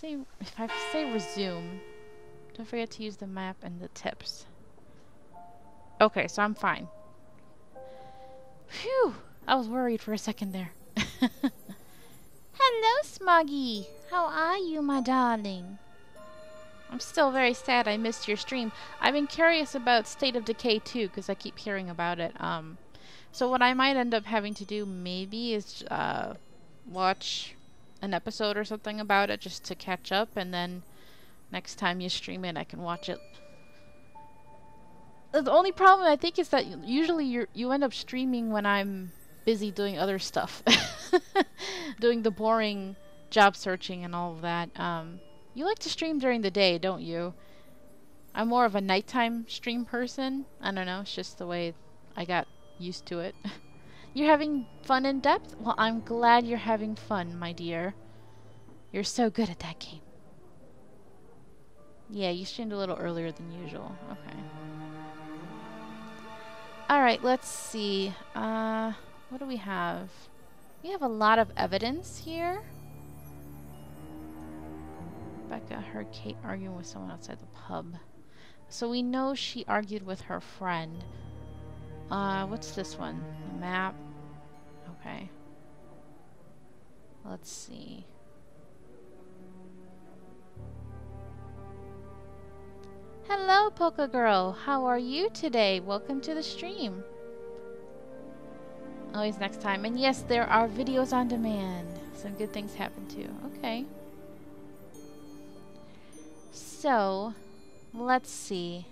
I say resume, don't forget to use the map and the tips. Okay, so I'm fine. Phew! I was worried for a second there. Hello, Smoggy! How are you, my darling? I'm still very sad I missed your stream. I've been curious about State of Decay too, because I keep hearing about it. So what I might end up having to do maybe is watch an episode or something about it just to catch up, and then next time you stream it, I can watch it. The only problem I think is that usually you end up streaming when I'm busy doing other stuff, doing the boring job searching and all of that. You like to stream during the day, don't you? I'm more of a nighttime stream person. I don't know, it's just the way I got used to it. You're having fun in depth? Well, I'm glad you're having fun, my dear. You're so good at that game. Yeah, you streamed a little earlier than usual. Okay. Alright, let's see. What do we have? We have a lot of evidence here. Becca heard Kate arguing with someone outside the pub. So we know she argued with her friend. What's this one? The map. Okay. Let's see. Hello, Polka Girl. How are you today? Welcome to the stream. Always next time. And yes, there are videos on demand. Some good things happen too. Okay. So, let's see.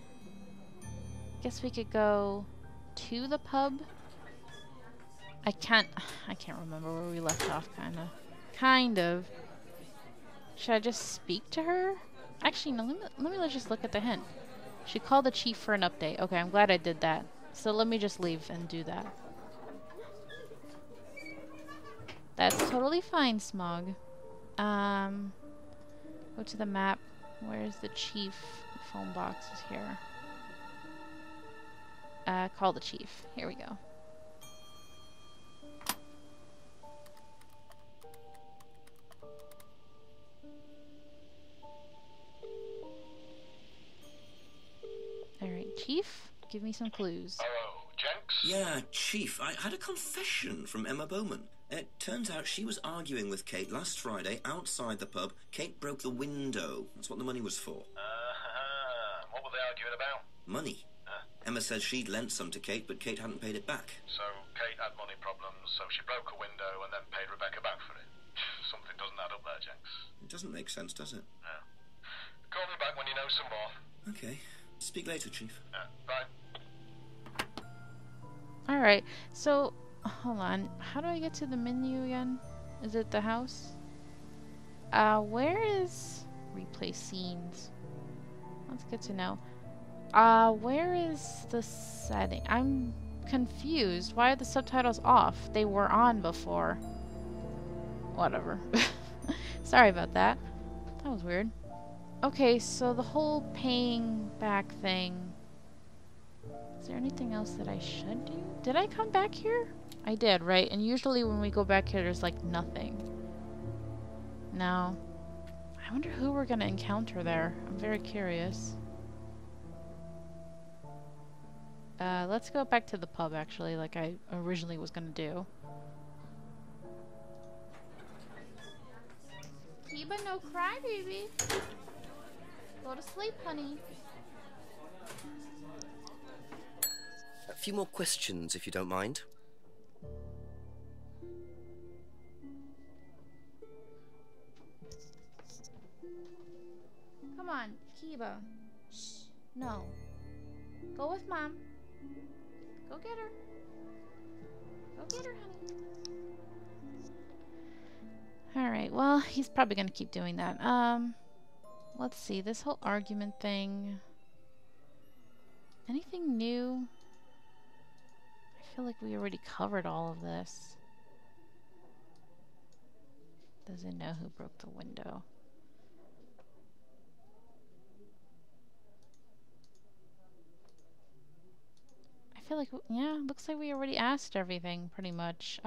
Guess we could go to the pub. I can't remember where we left off, kind of. Should I just speak to her? Actually, no, let me just look at the hint. She called the chief for an update. Okay, I'm glad I did that. So let me just leave and do that. That's totally fine, Smog. Go to the map. Where's the chief? The phone box is here. Call the chief. Here we go. Alright, Chief, give me some clues. Hello, Jenks? Yeah, Chief, I had a confession from Emma Bowman. It turns out she was arguing with Kate last Friday outside the pub. Kate broke the window. That's what the money was for. What were they arguing about? Money. Emma says she'd lent some to Kate, but Kate hadn't paid it back. So Kate had money problems, so she broke a window and then paid Rebecca back for it. Something doesn't add up there, Jenks. It doesn't make sense, does it? No. Call me back when you know some more. Okay. Speak later, Chief. Bye. Alright, so, hold on. How do I get to the menu again? Is it the house? Where is... Replay scenes. That's good to know. Where is the setting? I'm confused. Why are the subtitles off? They were on before. Whatever. Sorry about that. That was weird. Okay, so the whole paying back thing. Is there anything else that I should do? Did I come back here? I did, right? And usually when we go back here, there's like nothing. No. I wonder who we're gonna encounter there. I'm very curious. Let's go back to the pub, actually, like I originally was gonna do. Kiba, no cry, baby. Go to sleep, honey. A few more questions, if you don't mind. Come on, Kiba. Shh. No. Go with Mom. Go get her. Go get her, honey. Alright, well, he's probably gonna keep doing that. Let's see, this whole argument thing. Anything new? I feel like we already covered all of this. Doesn't know who broke the window. I feel like, yeah, looks like we already asked everything, pretty much.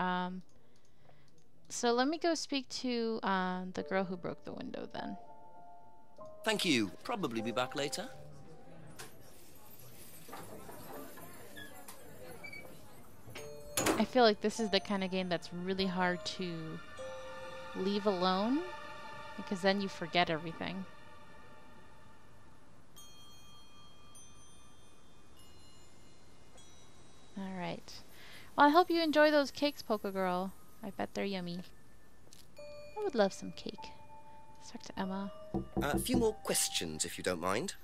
So let me go speak to the girl who broke the window then. Thank you. Probably be back later. I feel like this is the kind of game that's really hard to leave alone, because then you forget everything. Alright. Well, I hope you enjoy those cakes, Polka Girl. I bet they're yummy. I would love some cake. Let's talk to Emma. A few more questions, if you don't mind.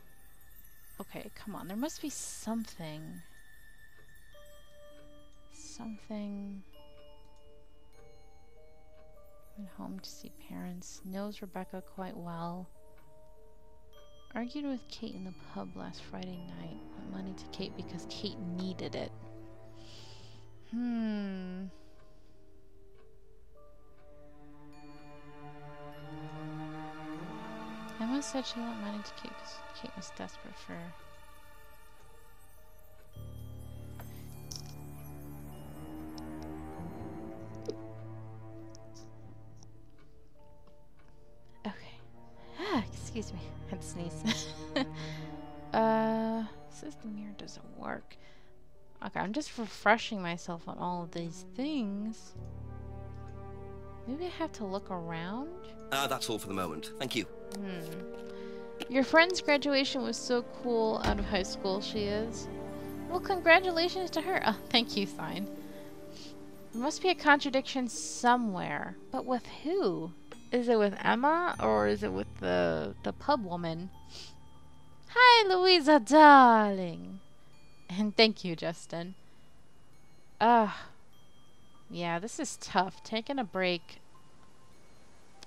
Okay, come on. There must be something. Something. Went home to see parents. Knows Rebecca quite well. Argued with Kate in the pub last Friday night. Lent money to Kate because Kate needed it. Emma said she lent money to Kate because Kate was desperate for her. Okay. Excuse me. I had to sneeze. Says the mirror doesn't work. Okay, I'm just refreshing myself on all of these things. Maybe I have to look around? That's all for the moment. Thank you. Your friend's graduation was so cool out of high school, she is. Well, congratulations to her. Oh, thank you, sign. There must be a contradiction somewhere. But with who? Is it with Emma or is it with the pub woman? Hi, Louisa, darling. And thank you, Justin. Yeah, this is tough. Taking a break.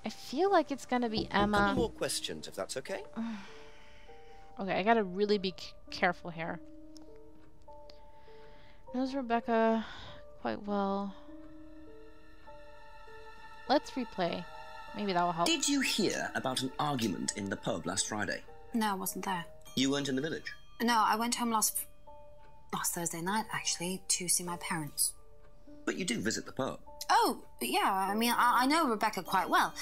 I feel like it's gonna be Emma. A couple more questions, if that's okay. Okay, I gotta really be careful here. Knows Rebecca quite well. Let's replay. Maybe that will help. Did you hear about an argument in the pub last Friday? No, I wasn't there. You weren't in the village? No, I went home last Thursday night, actually, to see my parents. But you do visit the pub. Oh, yeah, I mean, I know Rebecca quite well.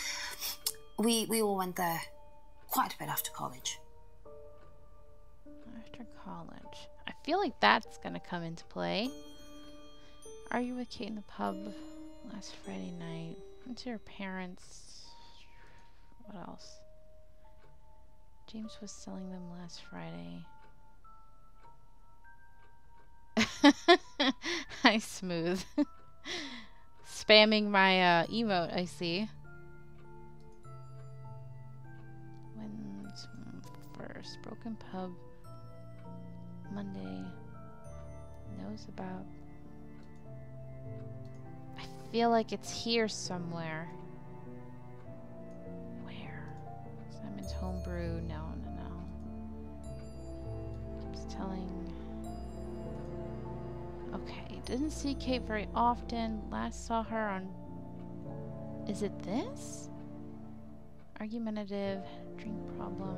We all went there quite a bit after college. After college. I feel like that's gonna come into play. Argue with Kate in the pub last Friday night. Went to her parents. What else? James was selling them last Friday. Hi, Smooth. Spamming my emote, I see. When's first? Broken pub. Monday. Knows about. I feel like it's here somewhere. Where? Simon's homebrew. No. Keeps telling. Okay, didn't see Kate very often. Last saw her on... Is it this? Argumentative, drink problem.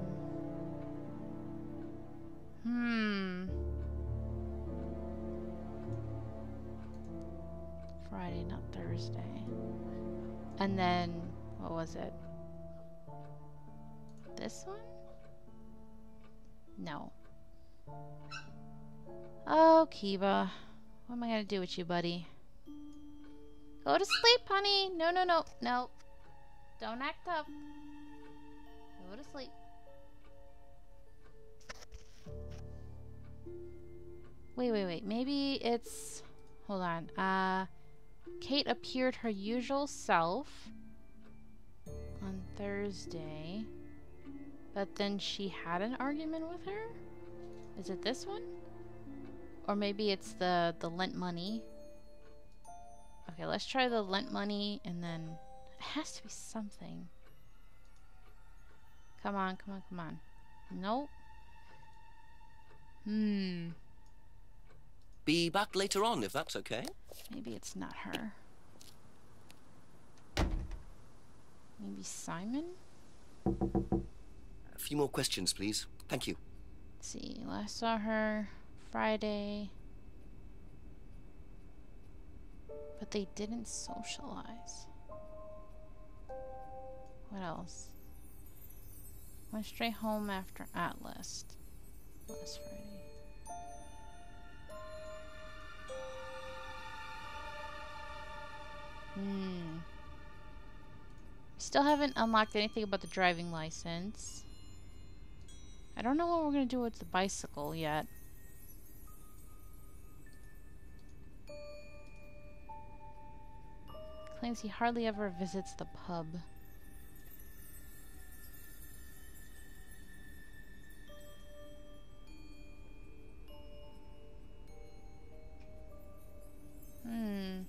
Friday, not Thursday. And then, what was it? This one? No. Oh, Kiva. What am I gonna do with you, buddy? Go to sleep, honey. No. Don't act up. Go to sleep. Wait. Maybe it's... Hold on. Kate appeared her usual self on Thursday. But then she had an argument with her? Is it this one? Or maybe it's the lent money. Okay, let's try the lent money and then... It has to be something. Come on. Nope. Be back later on, if that's okay. Maybe it's not her. Maybe Simon? A few more questions, please. Thank you. Let's see. Last saw her Friday. But they didn't socialize. What else? Went straight home after Atlas. Last Friday. Still haven't unlocked anything about the driving license. I don't know what we're gonna do with the bicycle yet. Claims he hardly ever visits the pub.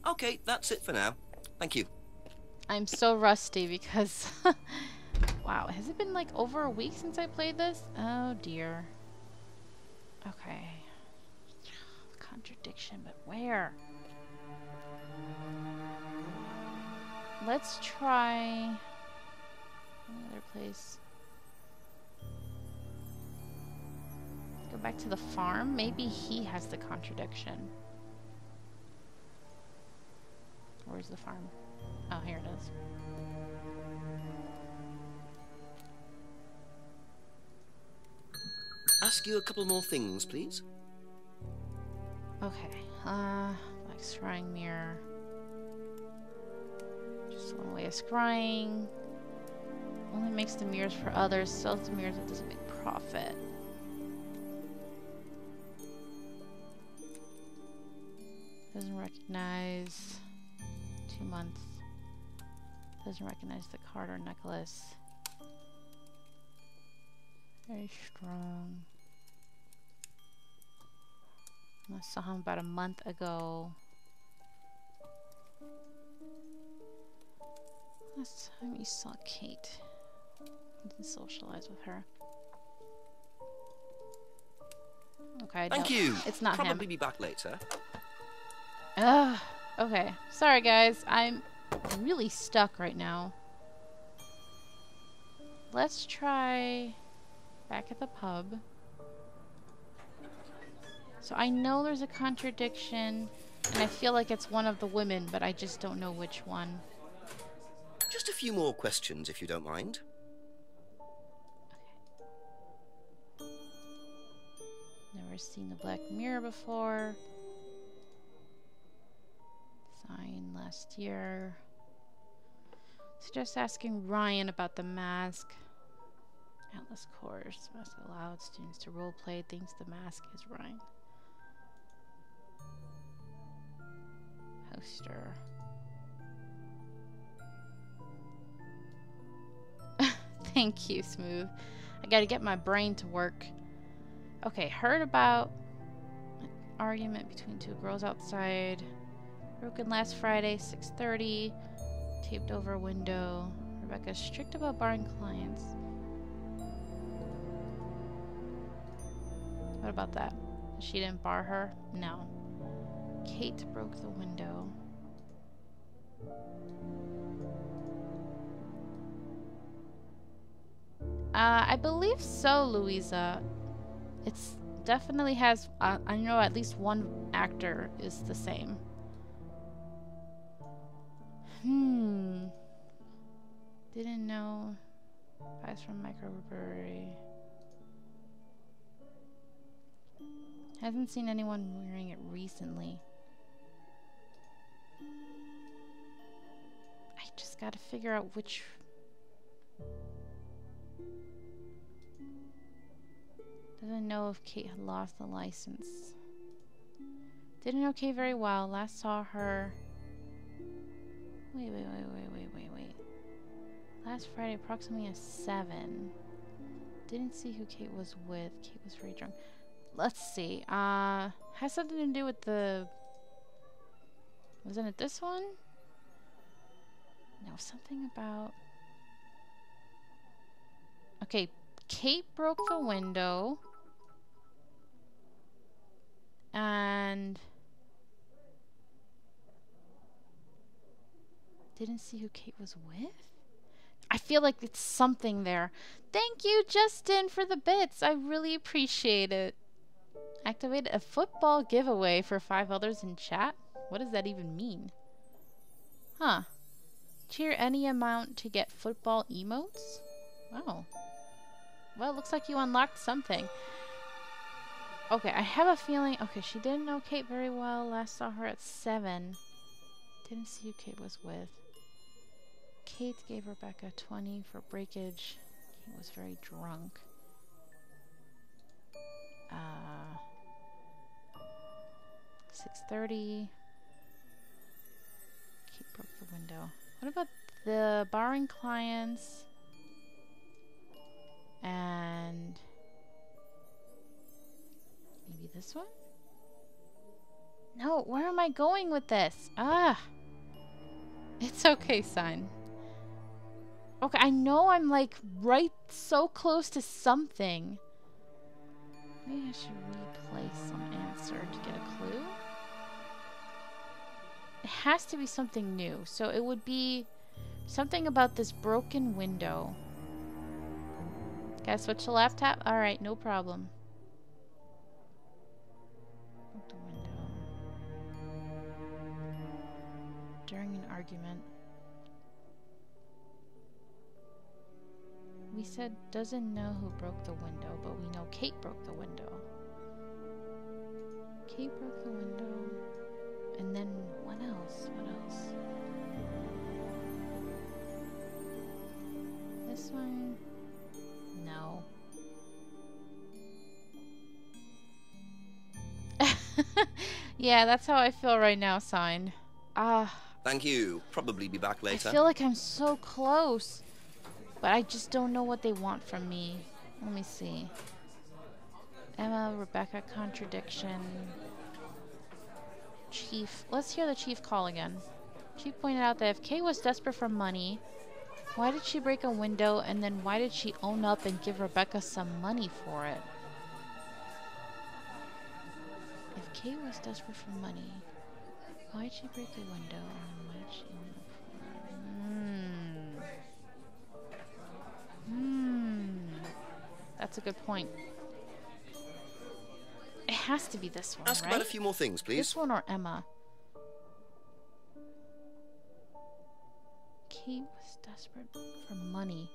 Okay, that's it for now. Thank you. I'm so rusty because... Wow, has it been like over a week since I played this? Oh dear. Okay. Contradiction, but where? Let's try another place. Go back to the farm. Maybe he has the contradiction. Where's the farm? Oh, here it is. Ask you a couple more things, please. Okay. Like scrying mirror. Just one way of scrying. Only makes the mirrors for others. Sells the mirrors that doesn't make profit. Doesn't recognize 2 months. Doesn't recognize the card or necklace. Very strong. I saw him about a month ago. Last time you saw Kate. You didn't socialize with her. Okay, Thank no, you. it's not Probably him. be back later. Ugh. Okay. Sorry, guys. I'm really stuck right now. Let's try back at the pub. So I know there's a contradiction, and I feel like it's one of the women, but I just don't know which one. Just a few more questions, if you don't mind. Okay. Never seen the Black Mirror before. Signed last year. Suggest asking Ryan about the mask. Atlas course. Mask allowed students to roleplay. Thinks the mask is Ryan. Poster. Thank you, Smooth. I gotta get my brain to work. Okay, heard about an argument between two girls outside. Broken last Friday, 6:30. Taped over a window. Rebecca's strict about barring clients. What about that? She didn't bar her? No. Kate broke the window. I believe so, Louisa. It's definitely has, I know at least one actor is the same. Didn't know. Buys from microbrewery. Hasn't seen anyone wearing it recently. I just gotta figure out which... Doesn't know if Kate had lost the license. Didn't know Kate very well. Last saw her... Wait. Last Friday, approximately at 7. Didn't see who Kate was with. Kate was very drunk. Let's see. Has something to do with the... Wasn't it this one? No, something about... Okay, Kate broke the window. And... Didn't see who Kate was with? I feel like it's something there. Thank you, Justin, for the bits. I really appreciate it. Activated a football giveaway for 5 others in chat? What does that even mean? Huh. Cheer any amount to get football emotes? Wow. Well, it looks like you unlocked something. Okay, I have a feeling... Okay, she didn't know Kate very well. Last saw her at 7. Didn't see who Kate was with. Kate gave Rebecca 20 for breakage. He was very drunk. 6:30. Kate broke the window. What about the borrowing clients? And maybe this one? No, where am I going with this? Ah! It's okay, sign. Okay, I know I'm like right so close to something. Maybe I should replay some answer to get a clue. It has to be something new. So it would be something about this broken window. Gotta switch to laptop? Alright, no problem. Broke the window. During an argument. We said doesn't know who broke the window, but we know Kate broke the window. Kate broke the window. And then what else? What else? This one? No. Yeah, that's how I feel right now, sign. Thank you. Probably be back later. I feel like I'm so close. But I just don't know what they want from me. Let me see. Emma, Rebecca, Contradiction. Chief. Let's hear the chief call again. Chief pointed out that if Kay was desperate for money, why did she break a window, and then why did she own up and give Rebecca some money for it? If Kay was desperate for money, why did she break a window, and then why did she own up for it? That's a good point. It has to be this one, Ask right? about a few more things, please. This one or Emma? Kate was desperate for money.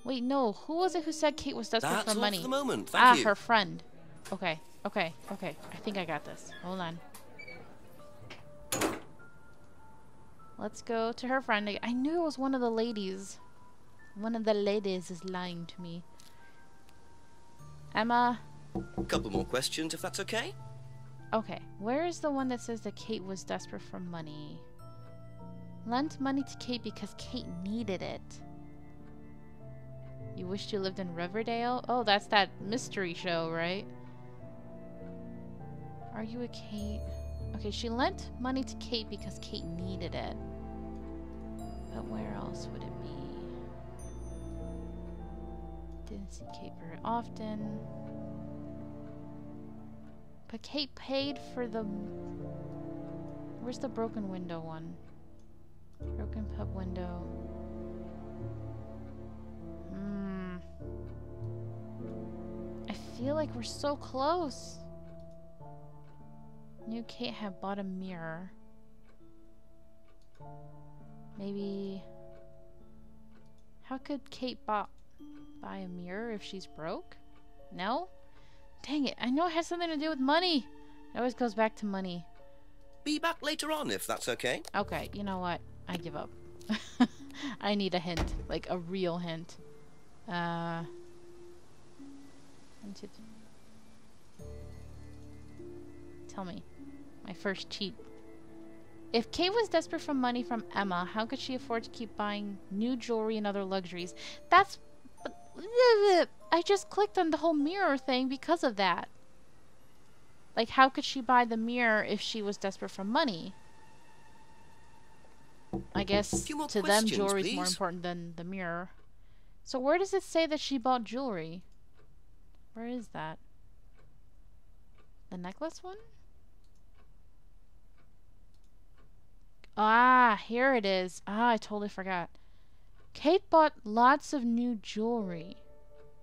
Wait, no. Who was it who said Kate was desperate for money? That's all for the moment. Thank you. Her friend. Okay. I think I got this. Hold on. Let's go to her friend. I knew it was one of the ladies. One of the ladies is lying to me. Emma. A couple more questions, if that's okay. Okay. Where is the one that says that Kate was desperate for money? Lent money to Kate because Kate needed it. You wished you lived in Riverdale? Oh, that's that mystery show, right? Are you a Kate? Okay, she lent money to Kate because Kate needed it. But where else would it be? Didn't see Kate very often. But Kate paid for the... Where's the broken window one? Broken pub window. I feel like we're so close. Knew Kate had bought a mirror. Maybe... How could Kate buy a mirror if she's broke? No? Dang it, I know it has something to do with money. It always goes back to money. Be back later on, if that's okay. Okay, you know what? I give up. I need a hint. Like, a real hint. 1, 2, 3. Tell me. My first cheat. If Kate was desperate for money from Emma, how could she afford to keep buying new jewelry and other luxuries? That's... I just clicked on the whole mirror thing because of that. Like, how could she buy the mirror if she was desperate for money? I guess to them jewelry is more important than the mirror. So where does it say that she bought jewelry? Where is that? The necklace one? Ah, here it is. Ah, I totally forgot. Kate bought lots of new jewelry.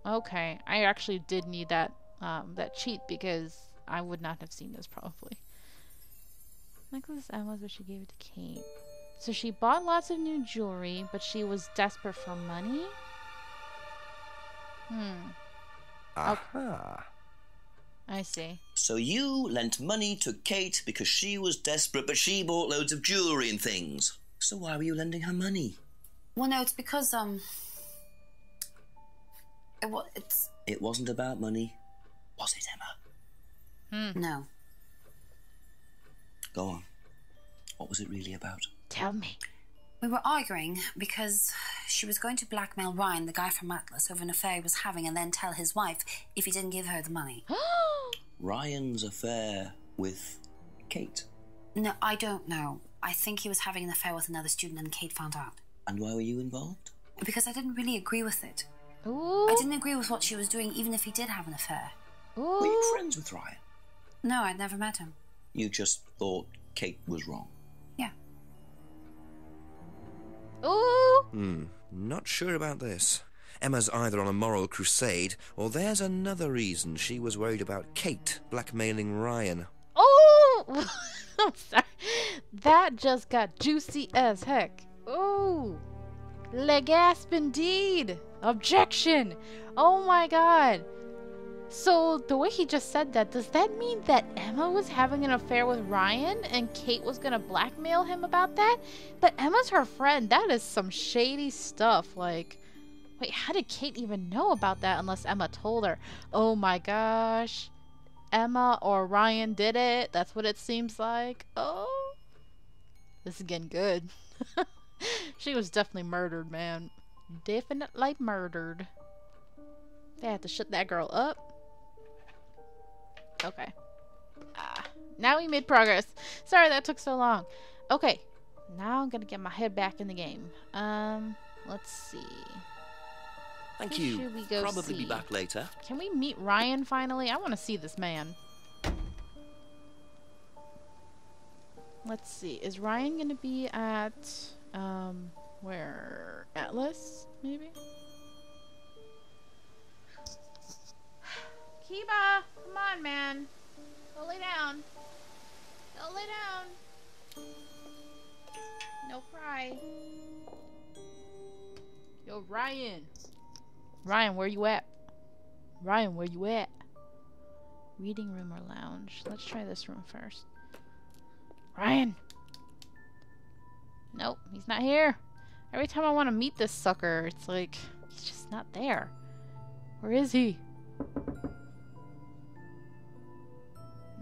Okay, I actually did need that that cheat because I would not have seen this probably. Necklace Emma's, but she gave it to Kate. So she bought lots of new jewelry, but she was desperate for money? Aha. I see. So you lent money to Kate because she was desperate, but she bought loads of jewellery and things. So why were you lending her money? Well, no, it's because, It wasn't about money, was it, Emma? No. Go on. What was it really about? Tell me. We were arguing because she was going to blackmail Ryan, the guy from Atlas, over an affair he was having, and then tell his wife if he didn't give her the money. Ryan's affair with Kate. No, I don't know. I think he was having an affair with another student and Kate found out. And why were you involved? Because I didn't really agree with it. Ooh. I didn't agree with what she was doing, even if he did have an affair. Ooh. Were you friends with Ryan? No, I'd never met him. You just thought Kate was wrong. Yeah. Ooh. Not sure about this. Emma's either on a moral crusade, or there's another reason she was worried about Kate blackmailing Ryan. Oh! I'm sorry. That just got juicy as heck. Ooh. Le gasp indeed. Objection. Oh my god. So the way he just said that, does that mean that Emma was having an affair with Ryan and Kate was gonna blackmail him about that? But Emma's her friend. That is some shady stuff. Like, wait, how did Kate even know about that unless Emma told her? Oh my gosh. Emma or Ryan did it. That's what it seems like. Oh. This is getting good. She was definitely murdered, man. Definitely murdered. They had to shut that girl up. Okay. Now we made progress. Sorry that took so long. Okay. Now I'm gonna get my head back in the game. Let's see. Thank Who you. should we go Probably see? be back later. Can we meet Ryan finally? I want to see this man. Let's see. Is Ryan gonna be at where? Atlas, maybe? Kiba, come on, man. Go lay down. Go lay down. No cry. Yo, Ryan. Ryan, where you at? Ryan, where you at? Reading room or lounge? Let's try this room first. Ryan! Nope, he's not here. Every time I want to meet this sucker, it's like, he's just not there. Where is he?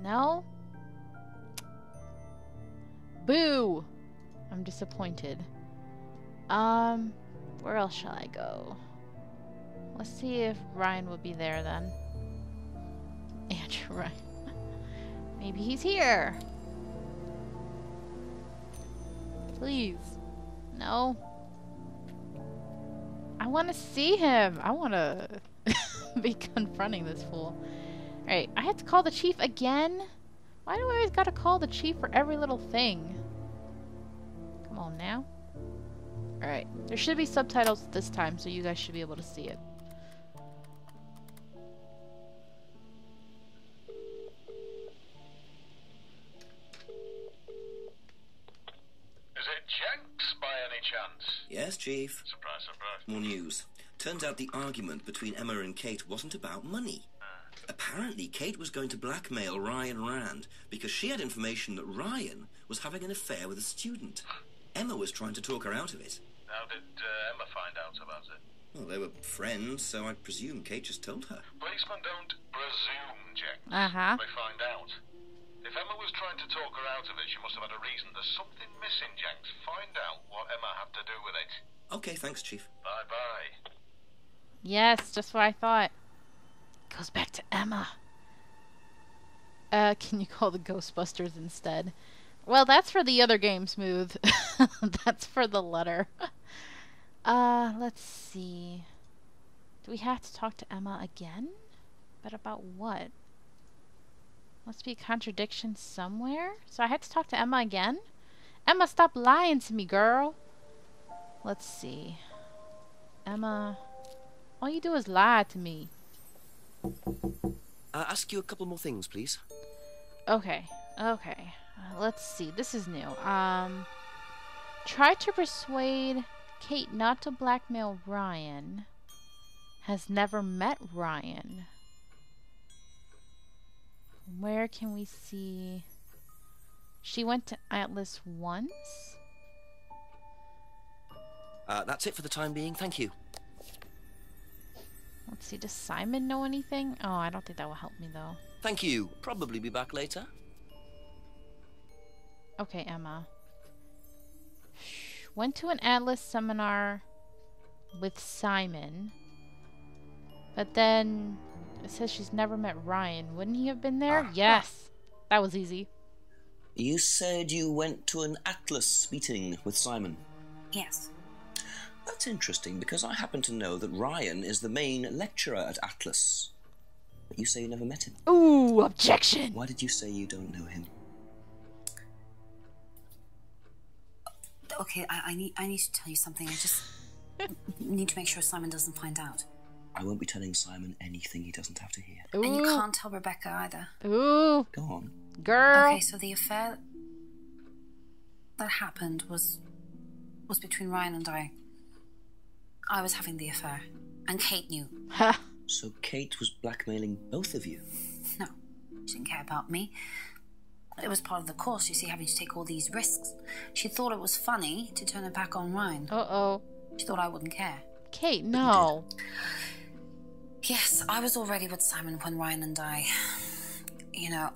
No? Boo! I'm disappointed. Where else shall I go? Let's see if Ryan will be there then. Andrew Ryan. Maybe he's here. Please. No. I want to see him. I want to be confronting this fool. Alright, I had to call the chief again? Why do I always gotta call the chief for every little thing? Come on now. Alright, there should be subtitles this time, so you guys should be able to see it. Is it Jenks by any chance? Yes, Chief. Surprise, surprise. More news. Turns out the argument between Emma and Kate wasn't about money. Apparently, Kate was going to blackmail Ryan Rand because she had information that Ryan was having an affair with a student. Emma was trying to talk her out of it. How did Emma find out about it? Well, they were friends, so I presume Kate just told her. Policemen don't presume, Jenks. Uh-huh. They find out. If Emma was trying to talk her out of it, she must have had a reason. There's something missing, Jenks. Find out what Emma had to do with it. Okay, thanks, Chief. Bye-bye. Yes, just what I thought. Goes back to Emma. Can you call the Ghostbusters instead? Well, that's for the other game, Smooth. That's for the letter. Let's see. Do we have to talk to Emma again? But about what? Must be a contradiction somewhere. So I had to talk to Emma again? Emma, stop lying to me, girl. Let's see. Emma, all you do is lie to me. Ask you a couple more things, please. Okay, okay. Let's see. This is new. Try to persuade Kate not to blackmail Ryan. Has never met Ryan. Where can we see? She went to Atlas once? That's it for the time being, thank you. Let's see, does Simon know anything? Oh, I don't think that will help me though. Thank you. Probably be back later. Okay, Emma. Went to an Atlas seminar with Simon. But then it says she's never met Ryan. Wouldn't he have been there? Yes! That was easy. You said you went to an Atlas meeting with Simon. Yes. That's interesting, because I happen to know that Ryan is the main lecturer at Atlas. But you say you never met him. Ooh, objection! Why did you say you don't know him? Okay, I need to tell you something. I just need to make sure Simon doesn't find out. I won't be telling Simon anything he doesn't have to hear. Ooh. And you can't tell Rebecca either. Ooh. Go on. Girl. Okay, so the affair that happened was between Ryan and I. I was having the affair, and Kate knew. Ha. So Kate was blackmailing both of you? No, she didn't care about me. It was part of the course, you see, having to take all these risks. She thought it was funny to turn it back on Ryan. Uh-oh. She thought I wouldn't care. Kate, no. Yes, I was already with Simon when Ryan and I,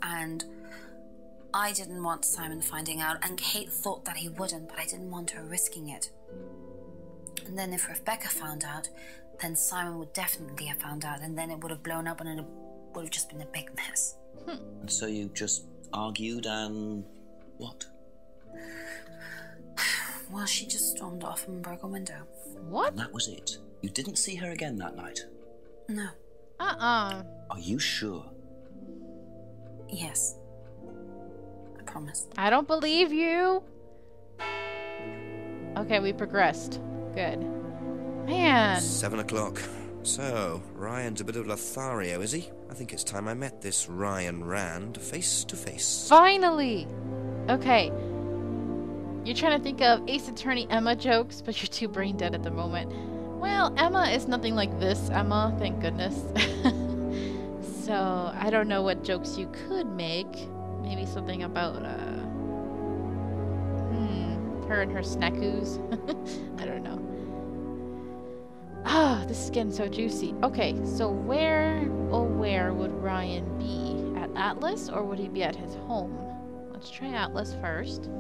and I didn't want Simon finding out, and Kate thought that he wouldn't, but I didn't want her risking it. And then if Rebecca found out, then Simon would definitely have found out, and then it would have blown up and it would have just been a big mess. And so you just argued and what? Well, she just stormed off and broke a window. What? And that was it? You didn't see her again that night? No. Uh-uh. Are you sure? Yes. I promise. I don't believe you. Okay, we progressed. Good. Man. 7 o'clock. So, Ryan's a bit of Lothario, is he? I think it's time I met this Ryan Rand face to face. Finally! Okay. You're trying to think of Ace Attorney Emma jokes, but you're too brain dead at the moment. Well, Emma is nothing like this, Emma, thank goodness. So, I don't know what jokes you could make. Maybe something about, her and her snackoos. I don't know. Ah, this is getting so juicy. Okay, so where would Ryan be? At Atlas, or would he be at his home? Let's try Atlas first.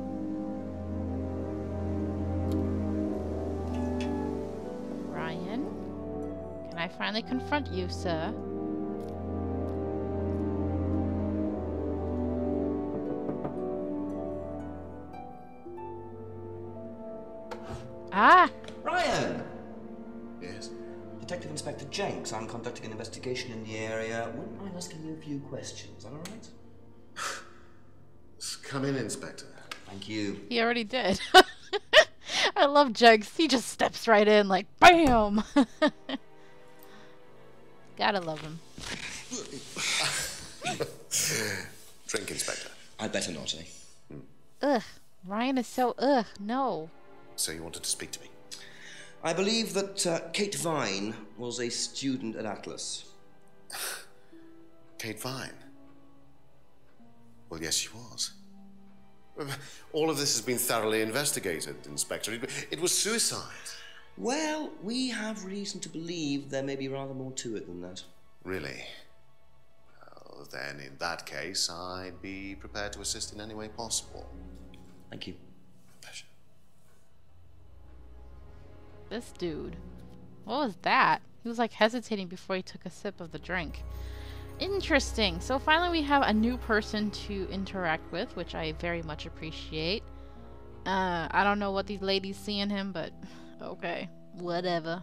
Ryan, can I finally confront you, sir? Ah! Ryan! Yes? Detective Inspector Jenks. I'm conducting an investigation in the area. Wouldn't mind asking you a few questions, all right? Come in, Inspector. Thank you. He already did. I love Jugs. He just steps right in like, BAM! Gotta love him. Drink, Inspector. I'd better not, eh? Ugh. Ryan is so ugh. No. So you wanted to speak to me? I believe that Kate Vine was a student at Atlas. Kate Vine? Well, yes, she was. All of this has been thoroughly investigated, Inspector. It was suicide. Well, we have reason to believe there may be rather more to it than that. Really? Well, then, in that case, I'd be prepared to assist in any way possible. Thank you. Pleasure. This dude. What was that? He was like hesitating before he took a sip of the drink. Interesting. So finally we have a new person to interact with, which I very much appreciate. I don't know what these ladies see in him, but okay. Whatever.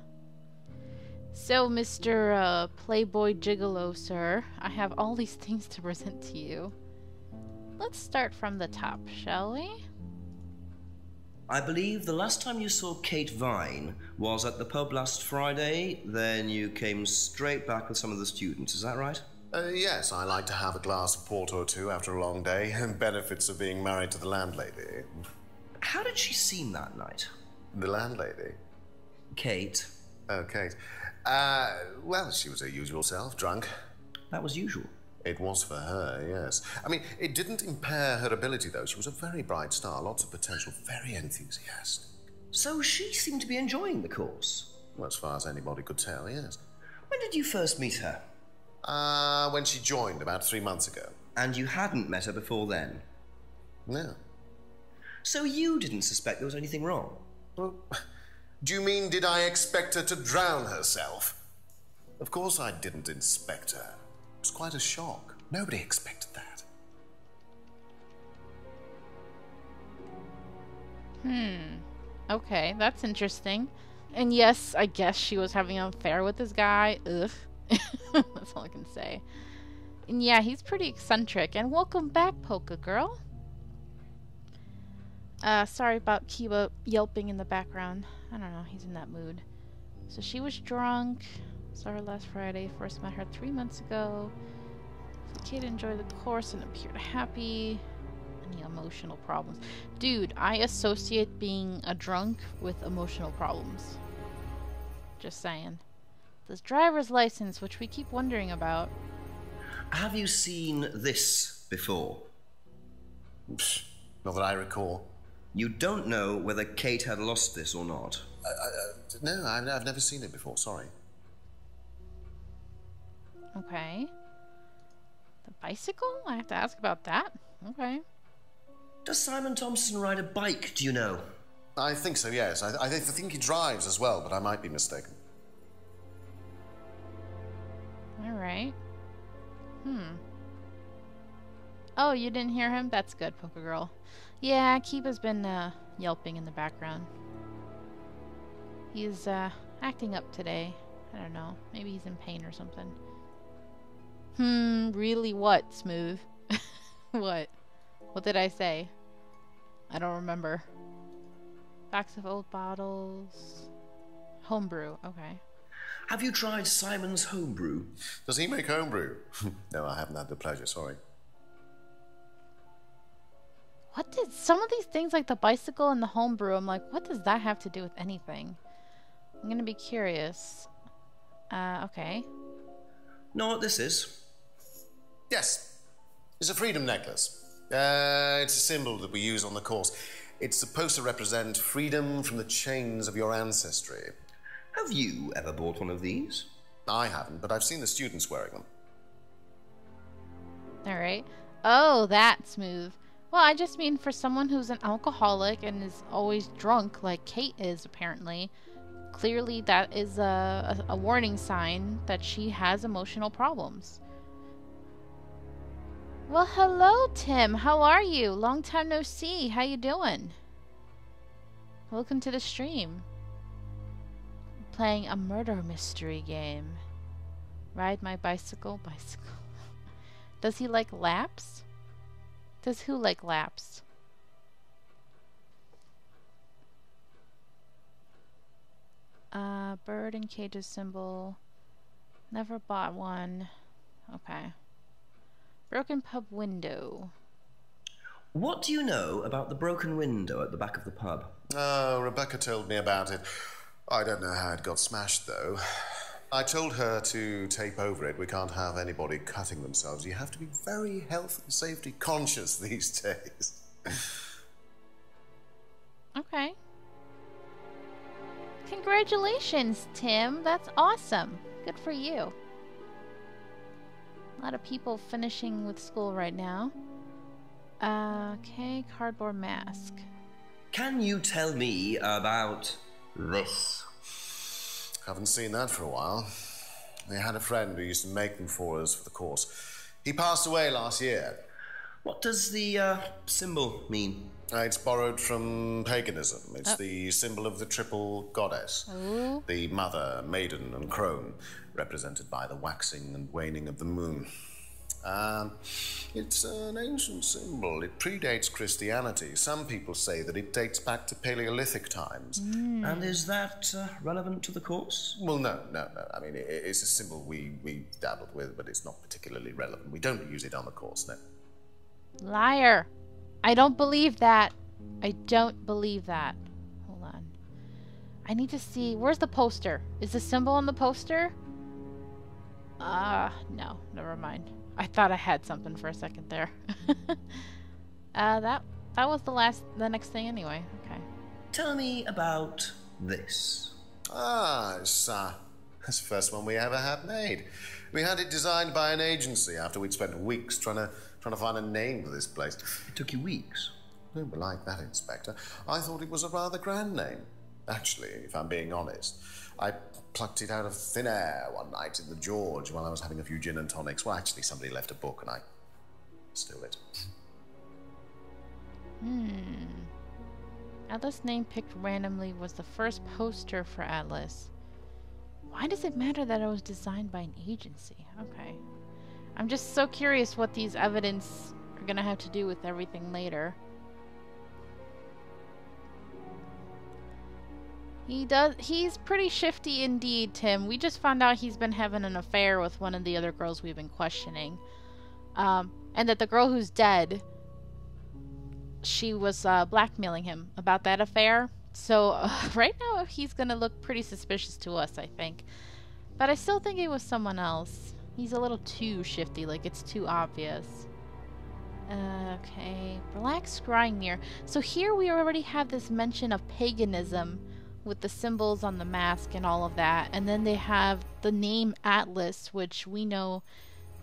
So, Mr. Playboy Gigolo, sir, I have all these things to present to you. Let's start from the top, shall we? I believe the last time you saw Kate Vine was at the pub last Friday, then you came straight back with some of the students, is that right? Yes, I like to have a glass of port or two after a long day, and benefits of being married to the landlady. How did she seem that night? The landlady? Kate. Oh, Kate. Well, she was her usual self, drunk. That was usual. It was for her, yes. I mean, it didn't impair her ability, though. She was a very bright star, lots of potential, very enthusiastic. So she seemed to be enjoying the course. Well, as far as anybody could tell, yes. When did you first meet her? When she joined about 3 months ago. And you hadn't met her before then? No. So you didn't suspect there was anything wrong? Well, do you mean, did I expect her to drown herself? Of course I didn't inspect her. It was quite a shock. Nobody expected that. Okay, that's interesting. And yes, I guess she was having an affair with this guy. Ugh. That's all I can say. And yeah, he's pretty eccentric. And welcome back, Polka Girl. Sorry about Kiba yelping in the background. I don't know, he's in that mood. So she was drunk. Saw her last Friday. First met her 3 months ago. The kid enjoyed the course and appeared happy. Any emotional problems? Dude, I associate being a drunk with emotional problems. Just saying. This driver's license, which we keep wondering about. Have you seen this before? Not that I recall. You don't know whether Kate had lost this or not? No, I've never seen it before, sorry. Okay. The bicycle? I have to ask about that? Okay. Does Simon Thompson ride a bike, do you know? I think so, yes. I think he drives as well, but I might be mistaken. Alright. Oh, you didn't hear him? That's good, Polka Girl. Yeah, Kiba's been yelping in the background. He's acting up today. I don't know. Maybe he's in pain or something. Really what, Smooth? What? What did I say? I don't remember. Box of old bottles. Homebrew, okay. Have you tried Simon's homebrew? Does he make homebrew? No, I haven't had the pleasure, sorry. What did some of these things like the bicycle and the homebrew, I'm like, what does that have to do with anything? I'm gonna be curious. Okay. Know what this is? Yes. It's a freedom necklace. It's a symbol that we use on the course. It's supposed to represent freedom from the chains of your ancestry. Have you ever bought one of these? I haven't, but I've seen the students wearing them. Alright. Oh, that's Smooth. Well, I just mean for someone who's an alcoholic and is always drunk, like Kate is apparently, clearly that is a warning sign that she has emotional problems. Well, hello, Tim. How are you? Long time no see. How you doing? Welcome to the stream. Playing a murder mystery game. Ride my bicycle. Does he like laps? Does who like laps? Bird and cages symbol. Never bought one. Okay. Broken pub window. What do you know about the broken window at the back of the pub? Oh, Rebecca told me about it. I don't know how it got smashed, though. I told her to tape over it. We can't have anybody cutting themselves. You have to be very health and safety conscious these days. Okay. Congratulations, Tim. That's awesome. Good for you. A lot of people finishing with school right now. Okay, cardboard mask. Can you tell me about this? Haven't seen that for a while. We had a friend who used to make them for us for the course. He passed away last year. What does the symbol mean? It's borrowed from paganism. It's the symbol of the triple goddess. Ooh. The mother, maiden, and crone, represented by the waxing and waning of the moon. It's an ancient symbol. It predates Christianity. Some people say that it dates back to Paleolithic times. And is that relevant to the course? Well, no. I mean, it's a symbol we dabbled with, but it's not particularly relevant. We don't use it on the course, no. Liar. I don't believe that. I don't believe that. Hold on. I need to see. Where's the poster? Is the symbol on the poster? No. Never never mind. I thought I had something for a second there. That was the next thing anyway. Okay. Tell me about this. It's the first one we ever had made. We had it designed by an agency after we'd spent weeks trying to find a name for this place. It took you weeks. Don't be like that, Inspector. I thought it was a rather grand name. Actually, if I'm being honest, I plucked it out of thin air one night in the George while I was having a few gin and tonics. Well, actually, somebody left a book and I stole it. Atlas name picked randomly was the first poster for Atlas. Why does it matter that it was designed by an agency? Okay. I'm just so curious what these evidence are gonna have to do with everything later. He's pretty shifty indeed, Tim. We just found out he's been having an affair with one of the other girls we've been questioning. And that the girl who's dead, she was blackmailing him about that affair. So right now he's gonna look pretty suspicious to us, I think. But I still think it was someone else. He's a little too shifty, like it's too obvious. Okay, black scrying mirror. So here we already have this mention of paganism with the symbols on the mask and all of that. And then they have the name Atlas, which we know,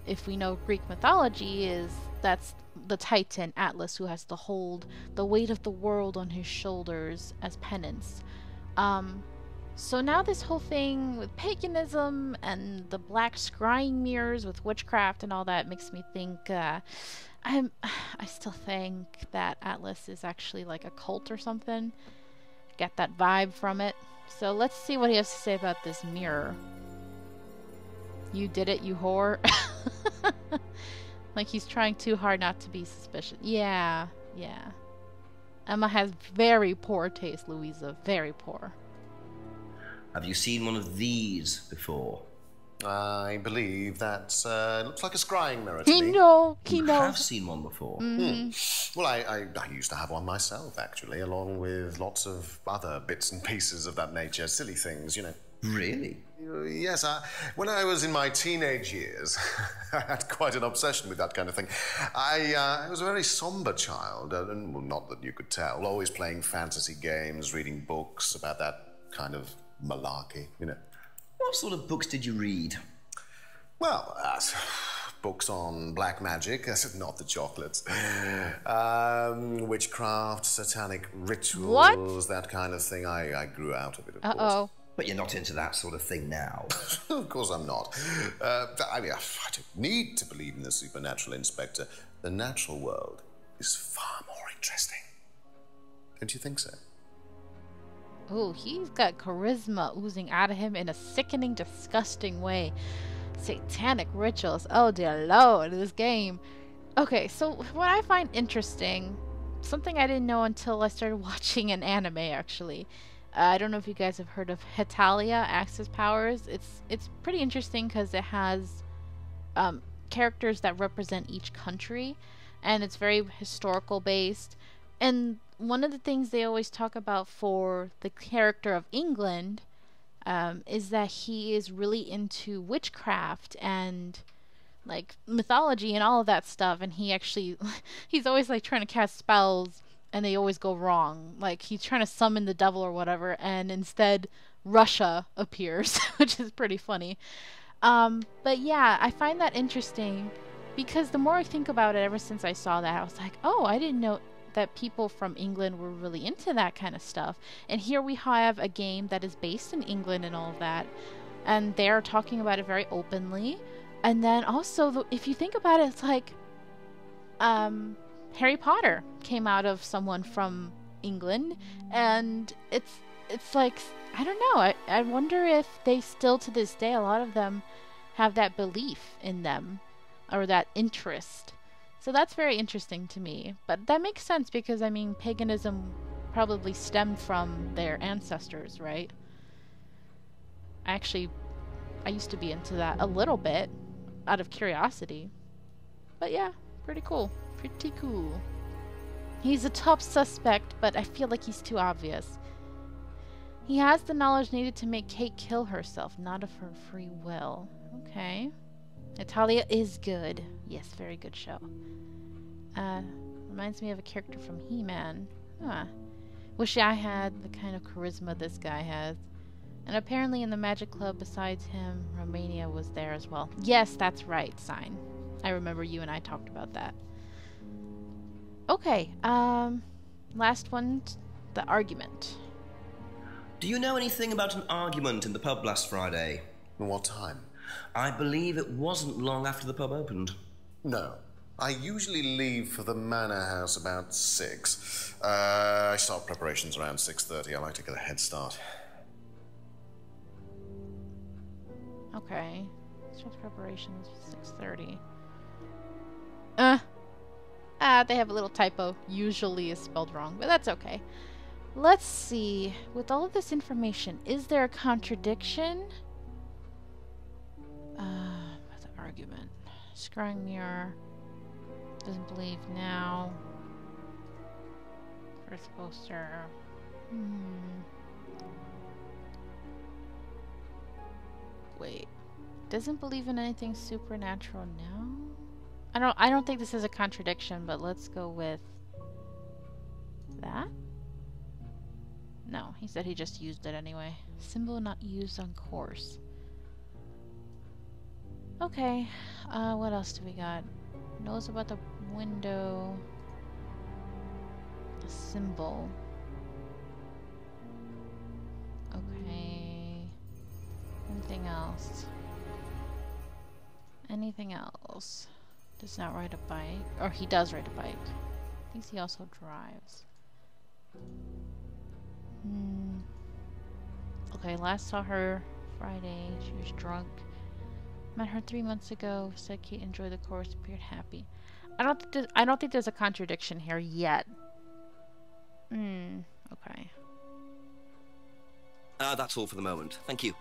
if we know Greek mythology, that's the Titan Atlas who has to hold the weight of the world on his shoulders as penance. So now this whole thing with paganism and the black scrying mirrors with witchcraft and all that makes me think, I still think that Atlas is actually like a cult or something. Get that vibe from it. So let's see what he has to say about this mirror. You did it, you whore. Like he's trying too hard not to be suspicious. Yeah. Emma has very poor taste, Louisa. Very poor. Have you seen one of these before? I believe that looks like a scrying mirror to me. You have seen one before? Well, I used to have one myself, actually, along with lots of other bits and pieces of that nature. Silly things, you know. Really? Yes, when I was in my teenage years, I had quite an obsession with that kind of thing. I was a very somber child, and well, not that you could tell, always playing fantasy games, reading books about that kind of malarkey, you know. What sort of books did you read? Well, books on black magic, not the chocolates. Witchcraft, satanic rituals, that kind of thing. I grew out of it, of course. But you're not into that sort of thing now. Of course I'm not. I mean, I don't need to believe in the supernatural, Inspector. The natural world is far more interesting. Don't you think so? Oh, he's got charisma oozing out of him in a sickening, disgusting way. Satanic rituals. Oh, dear Lord, this game. Okay, so what I find interesting, something I didn't know until I started watching an anime, actually. I don't know if you guys have heard of Hetalia, Axis Powers. It's pretty interesting because it has characters that represent each country, and it's very historical based. And one of the things they always talk about for the character of England is that he is really into witchcraft and like mythology and all of that stuff. And he's always like trying to cast spells and they always go wrong. Like he's trying to summon the devil or whatever, and instead Russia appears, which is pretty funny. But yeah, I find that interesting because the more I think about it, ever since I saw that, I was like, oh, I didn't know that people from England were really into that kind of stuff. And here we have a game that is based in England and all of that, and they're talking about it very openly. And then also, if you think about it, it's like Harry Potter came out of someone from England, and it's like, I don't know, I wonder if they still to this day, a lot of them have that belief in them or that interest. So that's very interesting to me. But that makes sense because, I mean, paganism probably stemmed from their ancestors, right? I used to be into that a little bit out of curiosity. But yeah, pretty cool. Pretty cool. He's a top suspect, but I feel like he's too obvious. He has the knowledge needed to make Kate kill herself, not of her free will. Okay. Natalia is good. Yes, very good show. Reminds me of a character from He-Man. Huh. Wish I had the kind of charisma this guy has. And apparently in the Magic Club, besides him, Romania was there as well. Yes, that's right, Sign. I remember you and I talked about that. Okay, last one, the argument. Do you know anything about an argument in the pub last Friday? What time? I believe it wasn't long after the pub opened. No. I usually leave for the manor house about 6. I start preparations around 6:30. I like to get a head start. Okay. Starts preparations 6:30. They have a little typo. Usually is spelled wrong, but that's okay. Let's see. With all of this information, is there a contradiction? What's the argument? Scrying mirror. Doesn't believe now. First poster. Wait. Doesn't believe in anything supernatural now? I don't think this is a contradiction, but let's go with that. No, he said he just used it anyway. Symbol not used on course. Okay. What else do we got? Knows about the window. A symbol. Okay. Anything else? Anything else? Does not ride a bike. Or he does ride a bike. Thinks he also drives. Okay, last saw her Friday. She was drunk. Met her 3 months ago. Said Kate enjoyed the course. Appeared happy. I don't think there's a contradiction here yet. Okay. That's all for the moment. Thank you.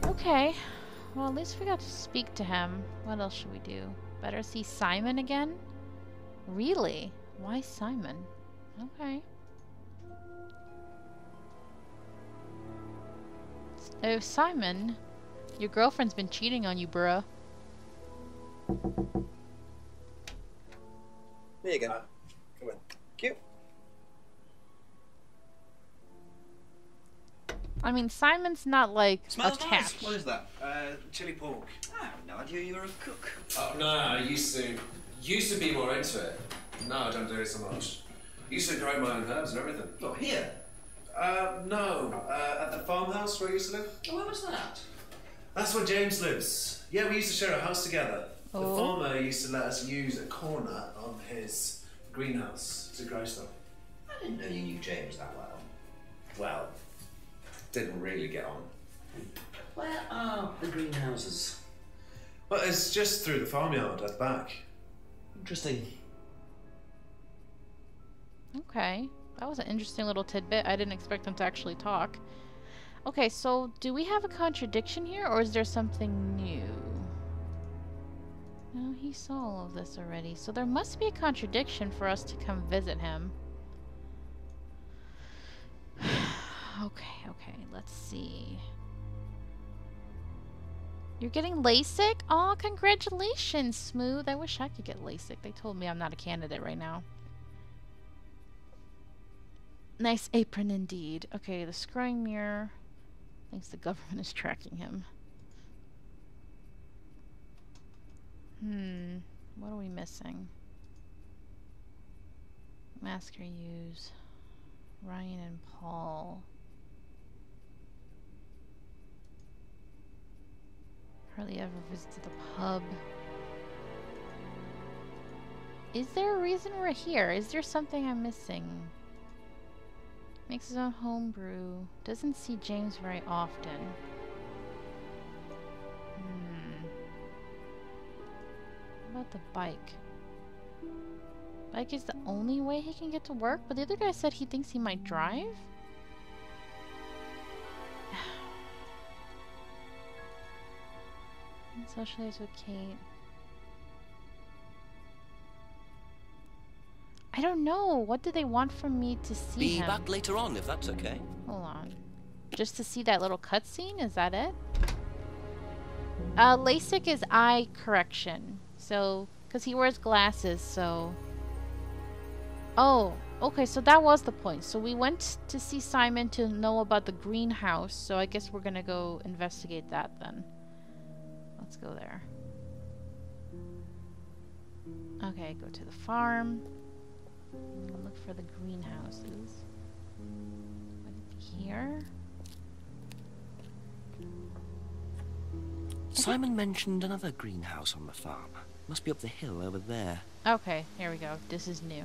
Okay. Well, at least we got to speak to him. What else should we do? Better see Simon again? Really? Why Simon? Okay. Oh, Simon, your girlfriend's been cheating on you, bruh. There you go. Come on. Cute. I mean, Simon's not like Smells attached. nice. What is that? Chili pork. I have no idea you were a cook. Oh, no, I used to be more into it. No, I don't do it so much. Used to grow my own herbs and everything. Oh, here? No, at the farmhouse where I used to live. Oh, where was that? That's where James lives. Yeah, we used to share a house together. Oh. The farmer used to let us use a corner of his greenhouse to grow stuff. I didn't know you knew James that well. Well, didn't really get on. Where are the greenhouses? Well, it's just through the farmyard at the back. Interesting. Okay. That was an interesting little tidbit. I didn't expect them to actually talk. Okay, so do we have a contradiction here, or is there something new? No, he saw all of this already. So there must be a contradiction for us to come visit him. Okay, let's see. You're getting LASIK? Aw, congratulations, Smooth. I wish I could get LASIK. They told me I'm not a candidate right now. Nice apron indeed. Okay, the scrying mirror. Thinks the government is tracking him. What are we missing? Masker use. Ryan and Paul. Hardly ever visited the pub. Is there a reason we're here? Is there something I'm missing? Makes his own homebrew. Doesn't see James very often. What about the bike? Bike is the only way he can get to work, but the other guy said he thinks he might drive? Socialize with Kate. I don't know. What do they want from me to see Be him? back later on, if that's okay. Hold on. Just to see that little cutscene? Is that it? LASIK is eye correction. So, because he wears glasses, so... Oh, okay, so that was the point. So we went to see Simon to know about the greenhouse, so I guess we're gonna go investigate that then. Let's go there. Okay, go to the farm. Go look for the greenhouses. Here. Simon mentioned another greenhouse on the farm. Must be up the hill over there. Okay, here we go. This is new.